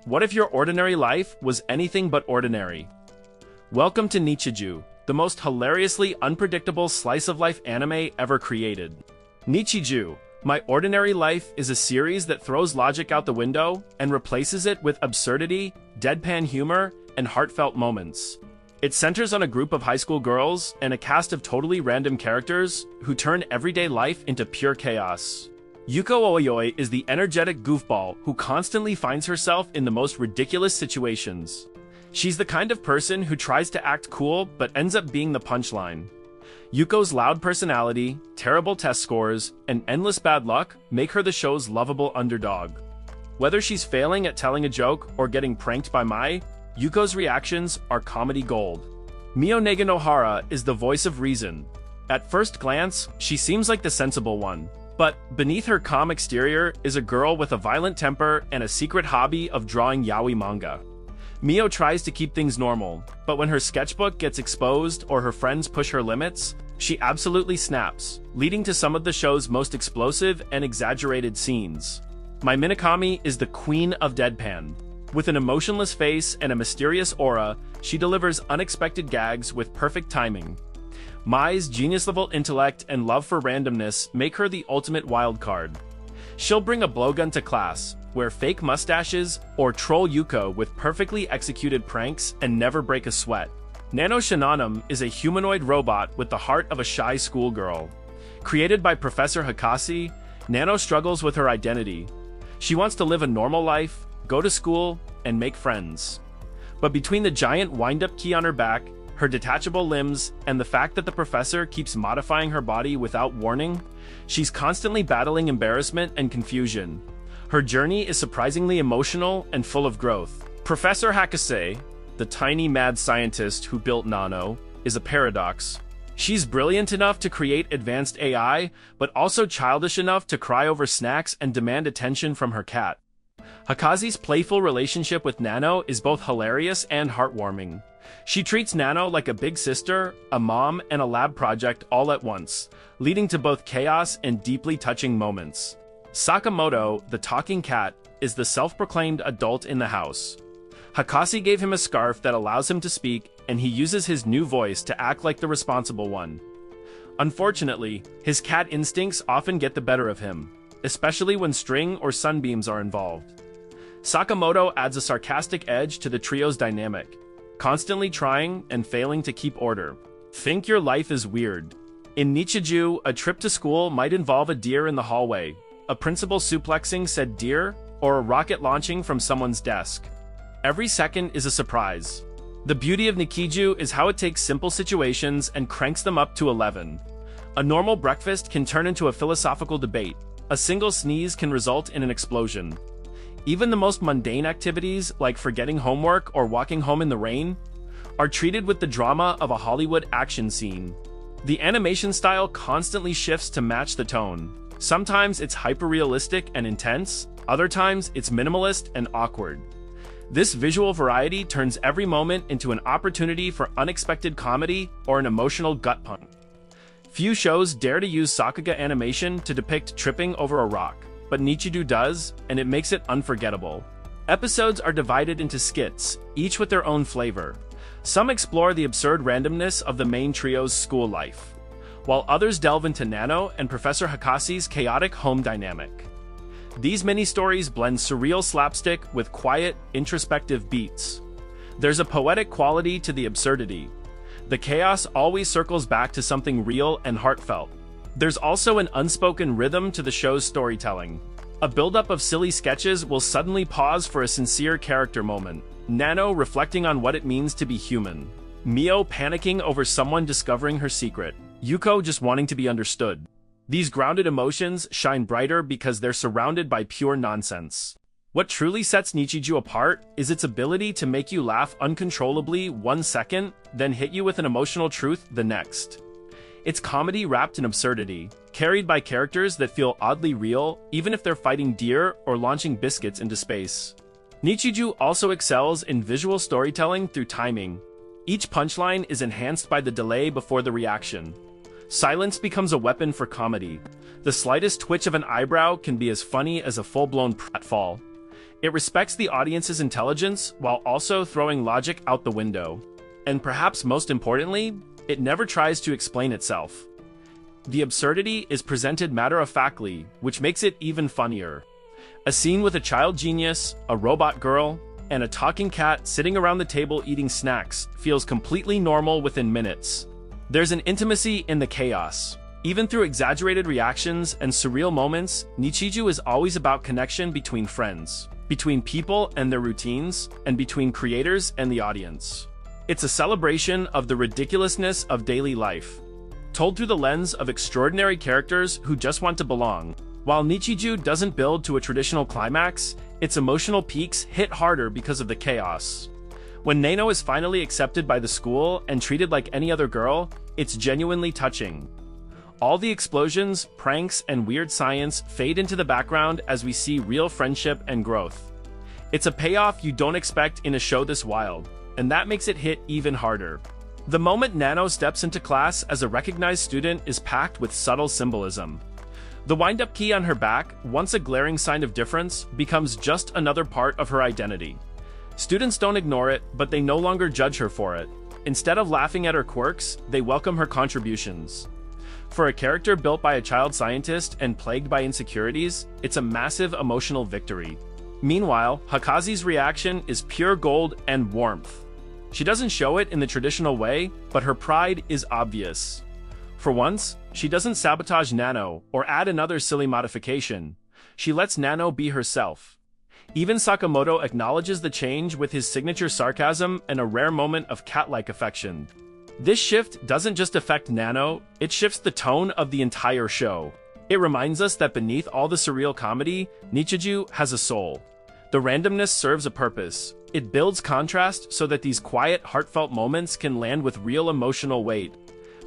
What if your ordinary life was anything but ordinary? Welcome to Nichijou, the most hilariously unpredictable slice-of-life anime ever created. Nichijou, My Ordinary Life is a series that throws logic out the window and replaces it with absurdity, deadpan humor, and heartfelt moments. It centers on a group of high school girls and a cast of totally random characters who turn everyday life into pure chaos. Yuko Oyoi is the energetic goofball who constantly finds herself in the most ridiculous situations. She's the kind of person who tries to act cool but ends up being the punchline. Yuko's loud personality, terrible test scores, and endless bad luck make her the show's lovable underdog. Whether she's failing at telling a joke or getting pranked by Mai, Yuko's reactions are comedy gold. Mio Character is the voice of reason. At first glance, she seems like the sensible one. But beneath her calm exterior is a girl with a violent temper and a secret hobby of drawing yaoi manga. Mio tries to keep things normal, but when her sketchbook gets exposed or her friends push her limits, she absolutely snaps, leading to some of the show's most explosive and exaggerated scenes. Mai Minakami is the queen of deadpan. With an emotionless face and a mysterious aura, she delivers unexpected gags with perfect timing. Mai's genius-level intellect and love for randomness make her the ultimate wildcard. She'll bring a blowgun to class, wear fake mustaches, or troll Yuko with perfectly executed pranks and never break a sweat. Nano is a humanoid robot with the heart of a shy schoolgirl. Created by Professor Hakase, Nano struggles with her identity. She wants to live a normal life, go to school, and make friends. But between the giant wind-up key on her back, her detachable limbs, and the fact that the professor keeps modifying her body without warning, she's constantly battling embarrassment and confusion. Her journey is surprisingly emotional and full of growth. Professor Hakase, the tiny mad scientist who built Nano, is a paradox. She's brilliant enough to create advanced AI, but also childish enough to cry over snacks and demand attention from her cat. Hakase's playful relationship with Nano is both hilarious and heartwarming. She treats Nano like a big sister, a mom, and a lab project all at once, leading to both chaos and deeply touching moments. Sakamoto, the talking cat, is the self-proclaimed adult in the house. Hakase gave him a scarf that allows him to speak, and he uses his new voice to act like the responsible one. Unfortunately, his cat instincts often get the better of him, especially when string or sunbeams are involved. Sakamoto adds a sarcastic edge to the trio's dynamic, constantly trying and failing to keep order. Think your life is weird. In Nichijou, a trip to school might involve a deer in the hallway, a principal suplexing said deer, or a rocket launching from someone's desk. Every second is a surprise. The beauty of Nichijou is how it takes simple situations and cranks them up to 11. A normal breakfast can turn into a philosophical debate. A single sneeze can result in an explosion. Even the most mundane activities, like forgetting homework or walking home in the rain, are treated with the drama of a Hollywood action scene. The animation style constantly shifts to match the tone. Sometimes it's hyper-realistic and intense, other times it's minimalist and awkward. This visual variety turns every moment into an opportunity for unexpected comedy or an emotional gut punch. Few shows dare to use Sakuga animation to depict tripping over a rock, but Nichijou does, and it makes it unforgettable. Episodes are divided into skits, each with their own flavor. Some explore the absurd randomness of the main trio's school life, while others delve into Nano and Professor Hakase's chaotic home dynamic. These mini-stories blend surreal slapstick with quiet, introspective beats. There's a poetic quality to the absurdity. The chaos always circles back to something real and heartfelt. There's also an unspoken rhythm to the show's storytelling. A buildup of silly sketches will suddenly pause for a sincere character moment. Nano reflecting on what it means to be human. Mio panicking over someone discovering her secret. Yuko just wanting to be understood. These grounded emotions shine brighter because they're surrounded by pure nonsense. What truly sets Nichijou apart is its ability to make you laugh uncontrollably 1 second, then hit you with an emotional truth the next. It's comedy wrapped in absurdity, carried by characters that feel oddly real, even if they're fighting deer or launching biscuits into space. Nichijou also excels in visual storytelling through timing. Each punchline is enhanced by the delay before the reaction. Silence becomes a weapon for comedy. The slightest twitch of an eyebrow can be as funny as a full-blown pratfall. It respects the audience's intelligence while also throwing logic out the window. And perhaps most importantly, it never tries to explain itself. The absurdity is presented matter-of-factly, which makes it even funnier. A scene with a child genius, a robot girl, and a talking cat sitting around the table eating snacks feels completely normal within minutes. There's an intimacy in the chaos. Even through exaggerated reactions and surreal moments, Nichijou is always about connection between friends, between people and their routines, and between creators and the audience. It's a celebration of the ridiculousness of daily life, told through the lens of extraordinary characters who just want to belong. While Nichijou doesn't build to a traditional climax, its emotional peaks hit harder because of the chaos. When Nano is finally accepted by the school and treated like any other girl, it's genuinely touching. All the explosions, pranks, and weird science fade into the background as we see real friendship and growth. It's a payoff you don't expect in a show this wild, and that makes it hit even harder. The moment Nano steps into class as a recognized student is packed with subtle symbolism. The wind-up key on her back, once a glaring sign of difference, becomes just another part of her identity. Students don't ignore it, but they no longer judge her for it. Instead of laughing at her quirks, they welcome her contributions. For a character built by a child scientist and plagued by insecurities, it's a massive emotional victory. Meanwhile, Hakase's reaction is pure gold and warmth. She doesn't show it in the traditional way, but her pride is obvious. For once, she doesn't sabotage Nano or add another silly modification. She lets Nano be herself. Even Sakamoto acknowledges the change with his signature sarcasm and a rare moment of cat-like affection. This shift doesn't just affect Nano, it shifts the tone of the entire show. It reminds us that beneath all the surreal comedy, Nichijou has a soul. The randomness serves a purpose. It builds contrast so that these quiet, heartfelt moments can land with real emotional weight.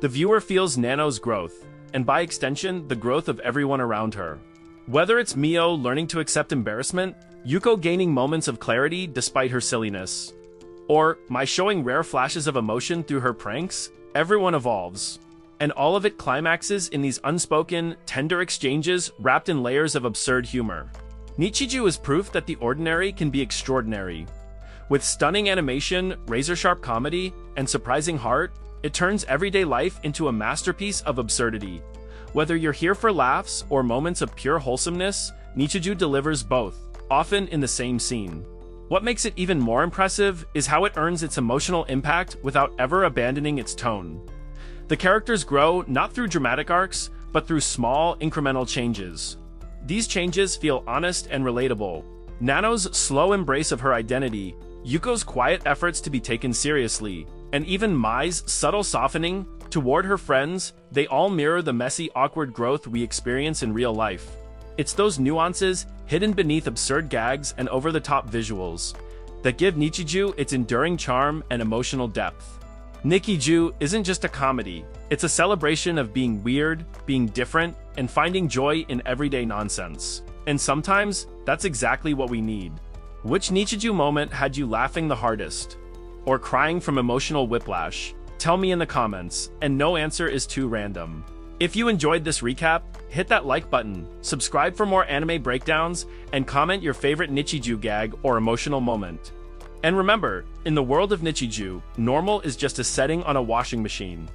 The viewer feels Nano's growth, and by extension, the growth of everyone around her. Whether it's Mio learning to accept embarrassment, Yuko gaining moments of clarity despite her silliness, or Mai showing rare flashes of emotion through her pranks, everyone evolves. And all of it climaxes in these unspoken, tender exchanges wrapped in layers of absurd humor. Nichijou is proof that the ordinary can be extraordinary. With stunning animation, razor-sharp comedy, and surprising heart, it turns everyday life into a masterpiece of absurdity. Whether you're here for laughs or moments of pure wholesomeness, Nichijou delivers both, often in the same scene. What makes it even more impressive is how it earns its emotional impact without ever abandoning its tone. The characters grow not through dramatic arcs, but through small, incremental changes. These changes feel honest and relatable. Nano's slow embrace of her identity, Yuko's quiet efforts to be taken seriously, and even Mai's subtle softening toward her friends, they all mirror the messy, awkward growth we experience in real life. It's those nuances, hidden beneath absurd gags and over-the-top visuals, that give Nichijou its enduring charm and emotional depth. Nichijou isn't just a comedy, it's a celebration of being weird, being different, and finding joy in everyday nonsense. And sometimes, that's exactly what we need. Which Nichijou moment had you laughing the hardest? Or crying from emotional whiplash? Tell me in the comments, and no answer is too random. If you enjoyed this recap, hit that like button, subscribe for more anime breakdowns, and comment your favorite Nichijou gag or emotional moment. And remember, in the world of Nichijou, normal is just a setting on a washing machine.